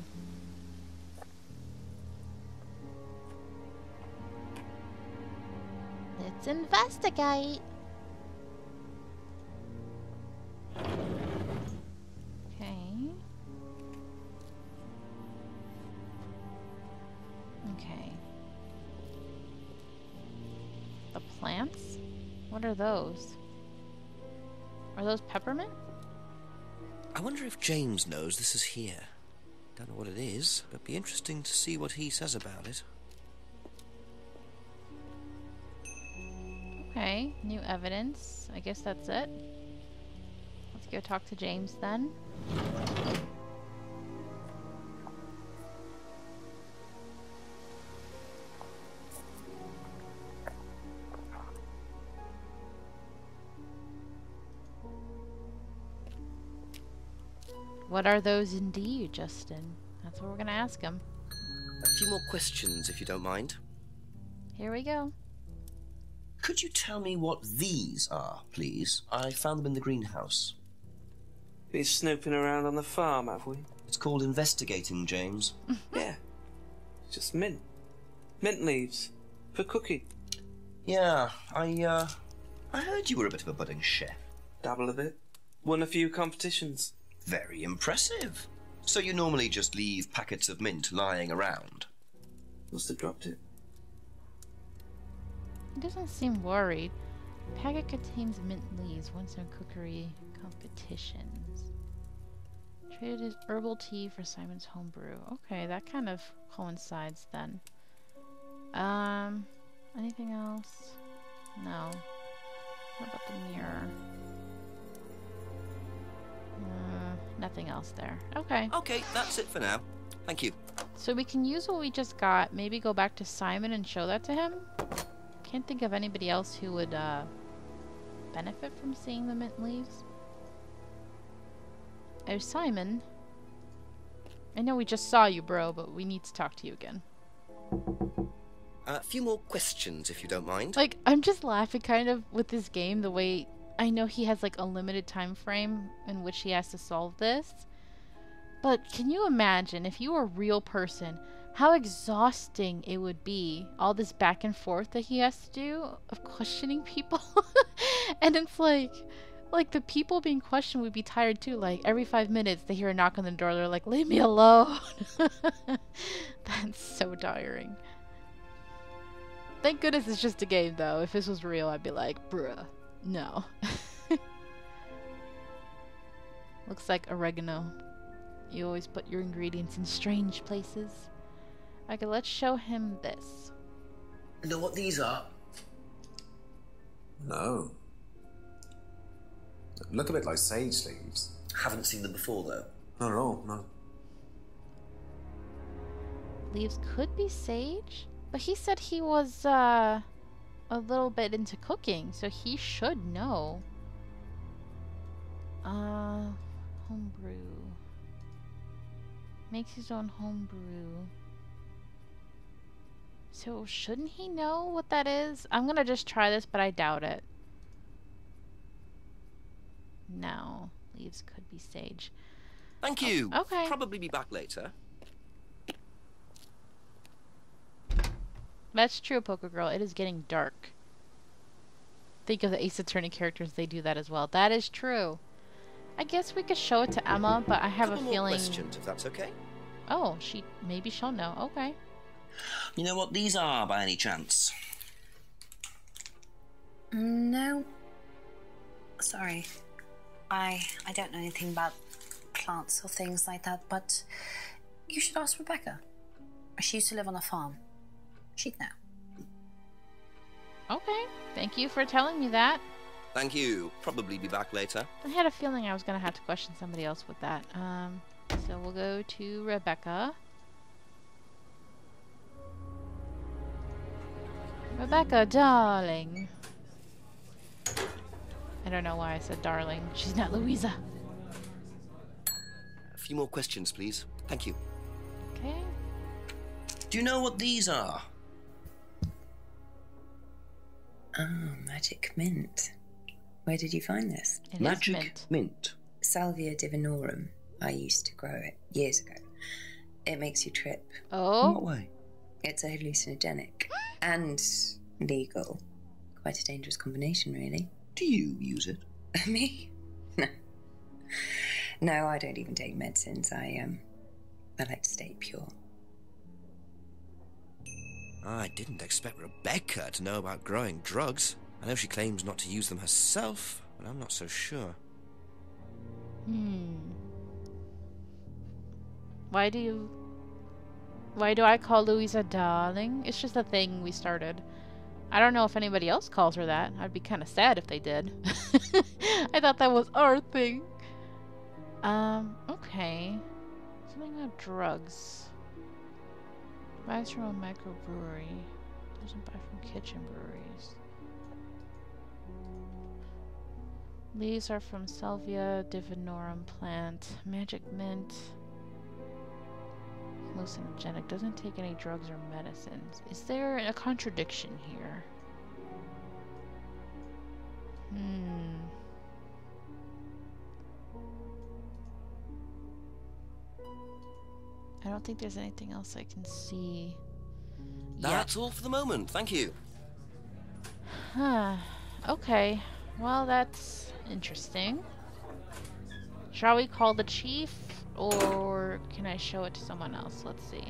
Let's investigate. Okay. Okay. The plants? What are those? Are those peppermint? I wonder if James knows this is here. Don't know what it is, but be interesting to see what he says about it. Okay, new evidence. I guess that's it. Let's go talk to James then. What are those indeed, Justin? That's what we're gonna ask him. A few more questions, if you don't mind. Here we go. Could you tell me what these are, please? I found them in the greenhouse. Been snooping around on the farm, have we? It's called investigating, James. Yeah. It's just mint. Mint leaves. For cooking. Yeah, I heard you were a bit of a budding chef. Dabble a bit. Won a few competitions. Very impressive. So you normally just leave packets of mint lying around? Must have dropped it. He doesn't seem worried. Packet contains mint leaves, once in cookery competitions. Traded his herbal tea for Simon's homebrew. Okay, that kind of coincides then. Anything else? No. What about the mirror? Nothing else there. Okay. Okay, that's it for now. Thank you. So we can use what we just got, maybe go back to Simon and show that to him? Can't think of anybody else who would benefit from seeing the mint leaves. Oh, Simon. I know we just saw you, bro, but we need to talk to you again. A few more questions, if you don't mind. Like, I'm just laughing kind of with this game, the way I know he has like a limited time frame in which he has to solve this. But can you imagine if you were a real person, how exhausting it would be, all this back and forth that he has to do of questioning people? And it's like the people being questioned would be tired too. Like every 5 minutes they hear a knock on the door, they're like, leave me alone. That's so tiring. Thank goodness it's just a game though. If this was real, I'd be like, bruh, no. Looks like oregano. You always put your ingredients in strange places. Okay, let's show him this. You know what these are? No. Look a bit like sage leaves. Haven't seen them before, though. Not at all, no. Leaves could be sage? But he said he was, a little bit into cooking, so he should know. Homebrew. Makes his own homebrew. So shouldn't he know what that is? I'm gonna just try this, but I doubt it. No. Leaves could be sage. Thank you. Okay. Probably be back later. That's true, Poker Girl. It is getting dark. Think of the Ace Attorney characters, they do that as well. That is true. I guess we could show it to Emma, but I have a feeling... more questions, if that's okay. Oh, maybe she'll know. Okay. You know what these are, by any chance? No. Sorry. I don't know anything about plants or things like that, but you should ask Rebecca. She used to live on a farm. She'd know. Okay. Thank you for telling me that. Thank you. Probably be back later. I had a feeling I was gonna have to question somebody else with that. So we'll go to Rebecca. Rebecca, darling. I don't know why I said darling. She's not Louisa. A few more questions, please. Thank you. Okay. Do you know what these are? Oh, magic mint. Where did you find this? It is Magic mint. Salvia divinorum. I used to grow it years ago. It makes you trip. In Oh. what way? It's a hallucinogenic and legal. Quite a dangerous combination, really. Do you use it? Me? No. No, I don't even take medicines. I like to stay pure. I didn't expect Rebecca to know about growing drugs. I know she claims not to use them herself, but I'm not so sure. Why do I call Louisa darling? It's just a thing we started. I don't know if anybody else calls her that. I'd be kind of sad if they did. I thought that was our thing. Okay. Something about drugs. Buys from a microbrewery. Doesn't buy from kitchen breweries. Leaves are from Salvia divinorum plant. Magic mint. Hallucinogenic. Doesn't take any drugs or medicines. Is there a contradiction here? I don't think there's anything else I can see. That's all for the moment. Thank you. Huh. Okay. Well, that's interesting. Shall we call the chief? Or can I show it to someone else? Let's see.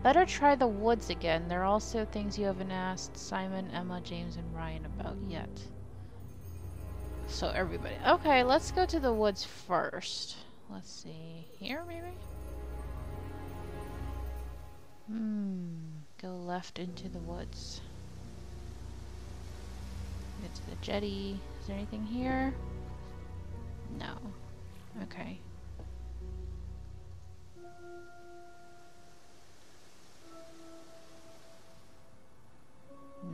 Better try the woods again. There are also things you haven't asked Simon, Emma, James, and Ryan about yet. So everybody. Okay, let's go to the woods first. Let's see. Here, maybe? Go left into the woods. Get to the jetty. Is there anything here? No. Okay.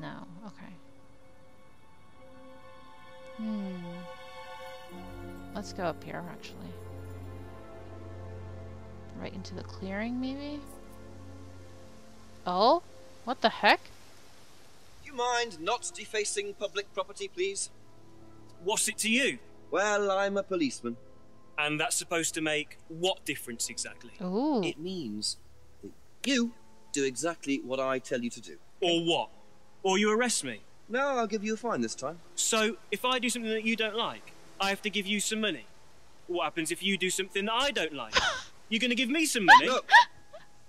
No. Okay. Let's go up here, actually. Right into the clearing, maybe? Oh? What the heck? You mind not defacing public property, please? What's it to you? Well, I'm a policeman. And that's supposed to make what difference exactly? Ooh. It means that you do exactly what I tell you to do. Or what? Or you arrest me? No, I'll give you a fine this time. So, if I do something that you don't like, I have to give you some money? What happens if you do something that I don't like? You're going to give me some money? Look,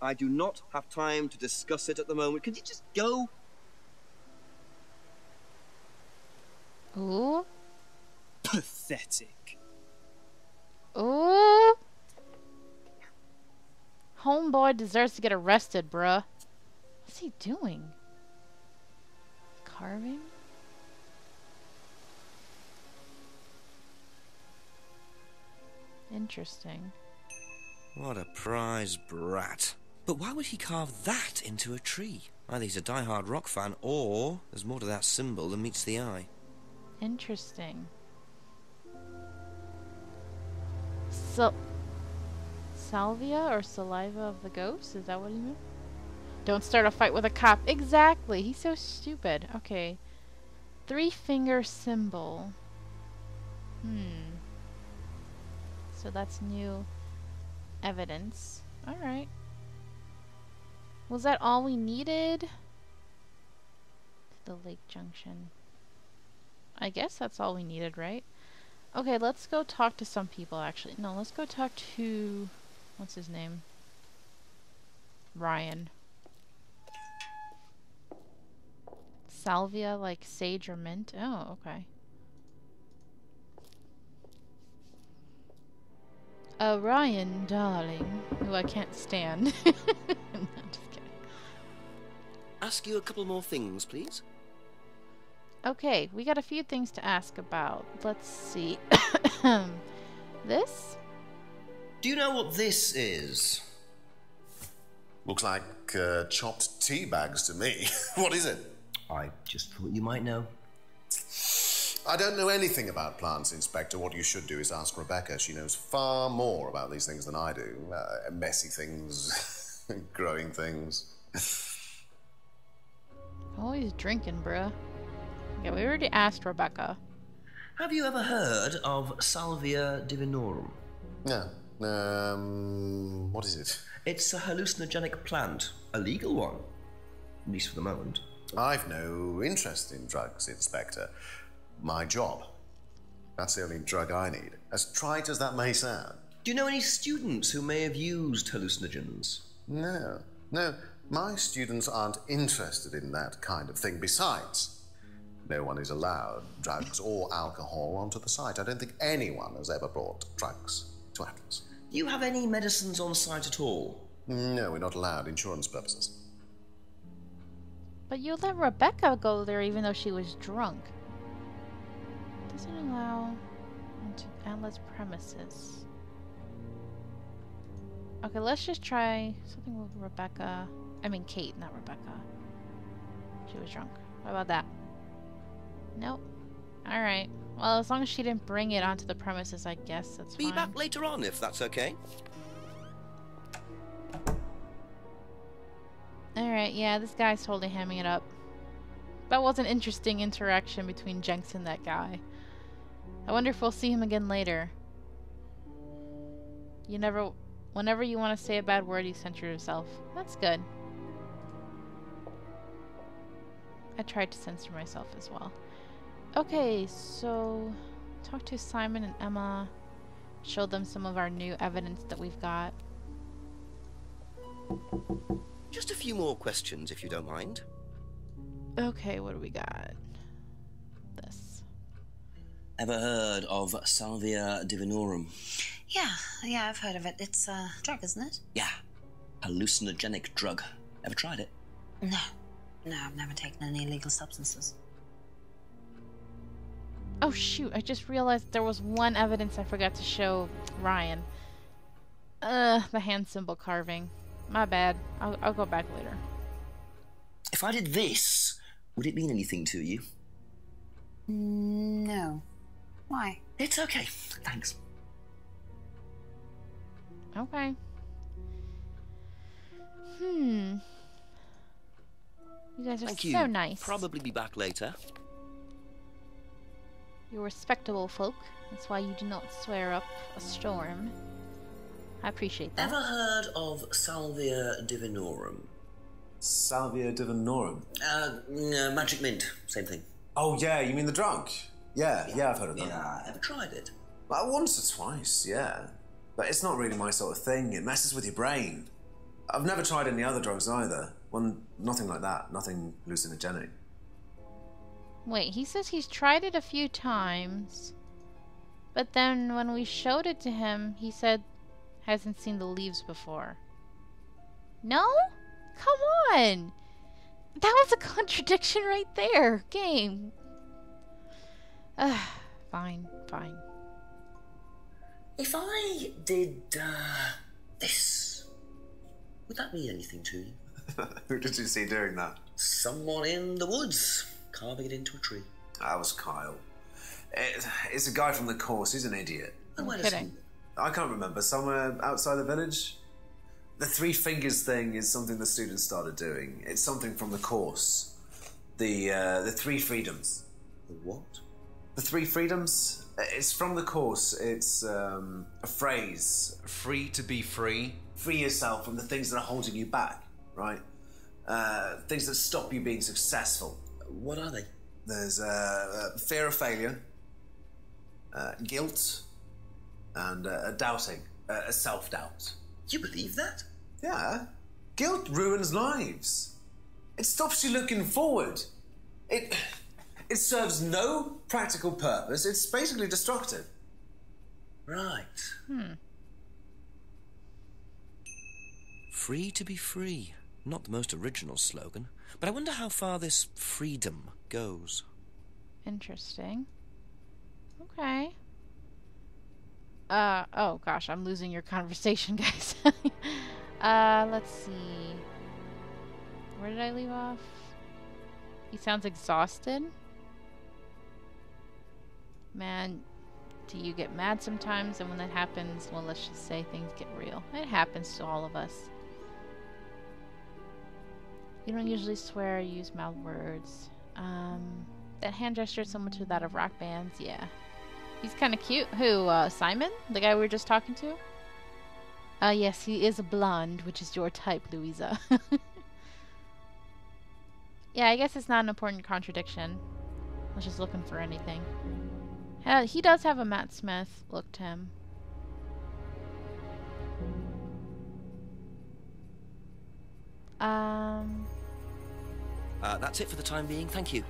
I do not have time to discuss it at the moment. Could you just go? Ooh. Pathetic. Ooh. Homeboy deserves to get arrested, bruh. What's he doing? Carving? Interesting. What a prize brat. But why would he carve that into a tree? Either he's a die-hard rock fan, or there's more to that symbol than meets the eye. Interesting. So, salvia or saliva of the ghost? Is that what he meant? Don't start a fight with a cop. Exactly. He's so stupid. Okay. 3-finger symbol. So that's new evidence. Alright. Was that all we needed? To the lake junction. I guess that's all we needed, right? Okay, let's go talk to some people, actually. No, let's go talk to... What's his name? Ryan. Salvia, like sage or mint? Oh, okay. Ryan, darling, who I can't stand. No, I'm just kidding. Ask you a couple more things, please. Okay, we got a few things to ask about. Let's see. This? Do you know what this is? Looks like chopped tea bags to me. What is it? I just thought you might know. I don't know anything about plants, Inspector. What you should do is ask Rebecca. She knows far more about these things than I do. Messy things, growing things. Always drinking, bruh. Yeah, we already asked Rebecca. Have you ever heard of Salvia divinorum? No. What is it? It's a hallucinogenic plant. A legal one. At least for the moment. I've no interest in drugs, Inspector. My job. That's the only drug I need. As trite as that may sound. Do you know any students who may have used hallucinogens? No. My students aren't interested in that kind of thing. Besides, no one is allowed drugs or alcohol onto the site. I don't think anyone has ever brought drugs to Atlas. Do you have any medicines on site at all? No, we're not allowed. Insurance purposes. But you let Rebecca go there even though she was drunk. Doesn't allow onto Atlas premises. Okay, let's just try something with Rebecca. I mean Kate, not Rebecca. She was drunk. What about that? Nope. Alright. Well, as long as she didn't bring it onto the premises, I guess that's fine. Be back later on, if that's okay. Alright, yeah, this guy's totally hamming it up. That was an interesting interaction between Jenks and that guy. I wonder if we'll see him again later. Whenever you want to say a bad word, you censor yourself. That's good. I tried to censor myself as well. Okay, so talk to Simon and Emma. Show them some of our new evidence that we've got. Just a few more questions, if you don't mind. Okay, what do we got? This. Ever heard of Salvia divinorum? Yeah, I've heard of it. It's a drug, isn't it? Yeah. Hallucinogenic drug. Ever tried it? No, I've never taken any illegal substances. Oh shoot, I just realized there was one evidence I forgot to show Ryan. The hand symbol carving. My bad. I'll go back later. If I did this, would it mean anything to you? No. Why? It's okay. Thanks. Okay. You guys are Thank so you. nice. Probably be back later. You're respectable folk. That's why you do not swear up a storm. I appreciate that. Ever heard of Salvia divinorum? Salvia divinorum? Magic mint. Same thing. Oh, yeah, you mean the drug? Yeah, I've heard of that. Yeah, ever tried it? Well, once or twice, yeah. But it's not really my sort of thing. It messes with your brain. I've never tried any other drugs either. Nothing like that. Nothing hallucinogenic. Wait, he says he's tried it a few times. But then when we showed it to him, he said hasn't seen the leaves before. No? Come on! That was a contradiction right there, game. Fine. If I did, this, would that mean anything to you? Who did you see doing that? Someone in the woods, carving it into a tree. That was Kyle. It's a guy from the course. He's an idiot. I'm kidding. I can't remember. Somewhere outside the village? The three fingers thing is something the students started doing. It's something from the course. The three freedoms. The what? The three freedoms? It's from the course. It's a phrase. Free to be free. Free yourself from the things that are holding you back, right? Things that stop you being successful. What are they? There's fear of failure, guilt, and doubting, self-doubt. You believe that? Yeah. Guilt ruins lives. It stops you looking forward. It serves no practical purpose. It's basically destructive. Right. Free to be free. Not the most original slogan, but I wonder how far this freedom goes. Interesting. Okay. Oh gosh, I'm losing your conversation, guys. Let's see. Where did I leave off? He sounds exhausted. Man, do you get mad sometimes? And when that happens, well, let's just say things get real. It happens to all of us. You don't usually swear or use mild words. That hand gesture is similar to that of rock bands, yeah. He's kind of cute. Who, Simon? The guy we were just talking to? Yes, he is a blonde, which is your type, Louisa. Yeah, I guess it's not an important contradiction. I was just looking for anything. He does have a Matt Smith look to him. That's it for the time being, thank you.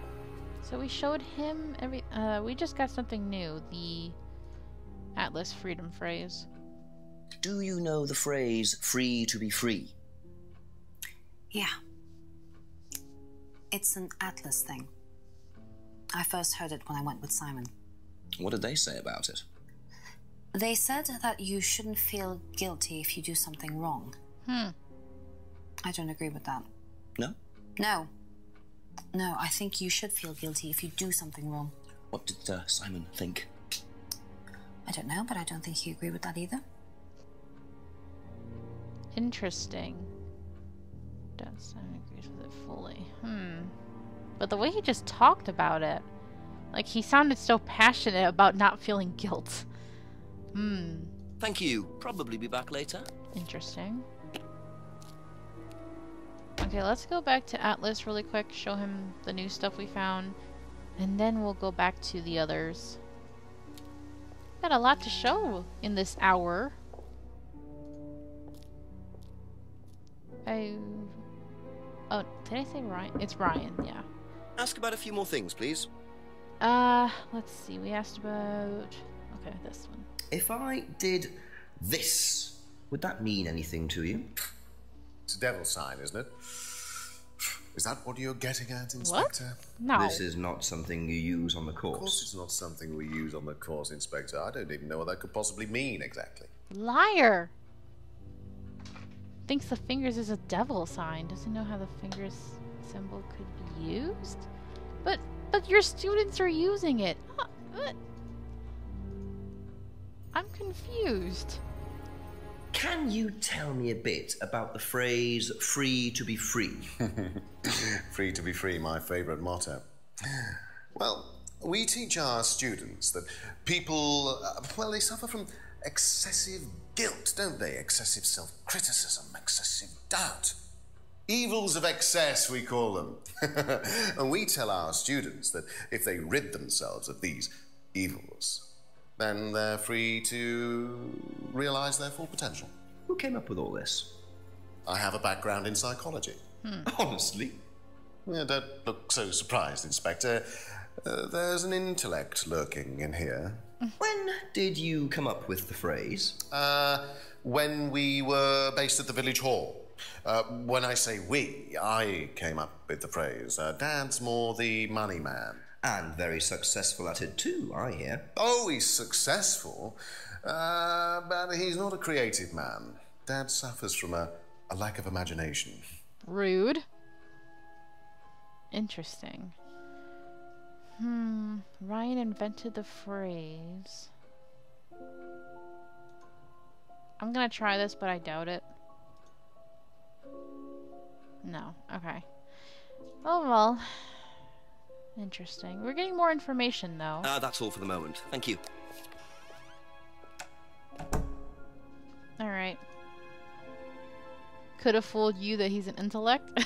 So we showed him we just got something new, the Atlas freedom phrase. Do you know the phrase, free to be free? Yeah. It's an Atlas thing. I first heard it when I went with Simon. What did they say about it? They said that you shouldn't feel guilty if you do something wrong. I don't agree with that. No? No. No, I think you should feel guilty if you do something wrong. What did Simon think? I don't know, but I don't think he agreed with that either. Interesting. Simon agrees with it fully. But the way he just talked about it, like he sounded so passionate about not feeling guilt. Thank you. Probably be back later. Interesting. Okay, let's go back to Atlas really quick, show him the new stuff we found, and then we'll go back to the others. Got a lot to show in this hour. Oh, did I say Ryan? It's Ryan, yeah. Ask about a few more things, please. Let's see. We asked about... Okay, this one. If I did this, would that mean anything to you? It's a devil sign, isn't it? Is that what you're getting at, Inspector? What? No. This is not something you use on the course. Of course it's not something we use on the course, Inspector. I don't even know what that could possibly mean, exactly. Liar! Thinks the fingers is a devil sign. Doesn't know how the fingers symbol could be used? But your students are using it. I'm confused. Can you tell me a bit about the phrase, free to be free? Free to be free, my favourite motto. Well, we teach our students that people, they suffer from excessive guilt, don't they? Excessive self-criticism, excessive doubt. Evils of excess, we call them. And we tell our students that if they rid themselves of these evils, then they're free to realise their full potential. Who came up with all this? I have a background in psychology. Honestly? Yeah, don't look so surprised, Inspector. There's an intellect lurking in here. When did you come up with the phrase? When we were based at the village hall. When I say we, I came up with the phrase. Dad's more the money man. And very successful at it too, I hear. Oh, he's successful, but he's not a creative man. Dad suffers from a lack of imagination. Rude. Interesting. Ryan invented the phrase. I'm gonna try this, but I doubt it. No. Okay. Oh well. Interesting. We're getting more information, though. That's all for the moment. Thank you. Alright. Could have fooled you that he's an intellect.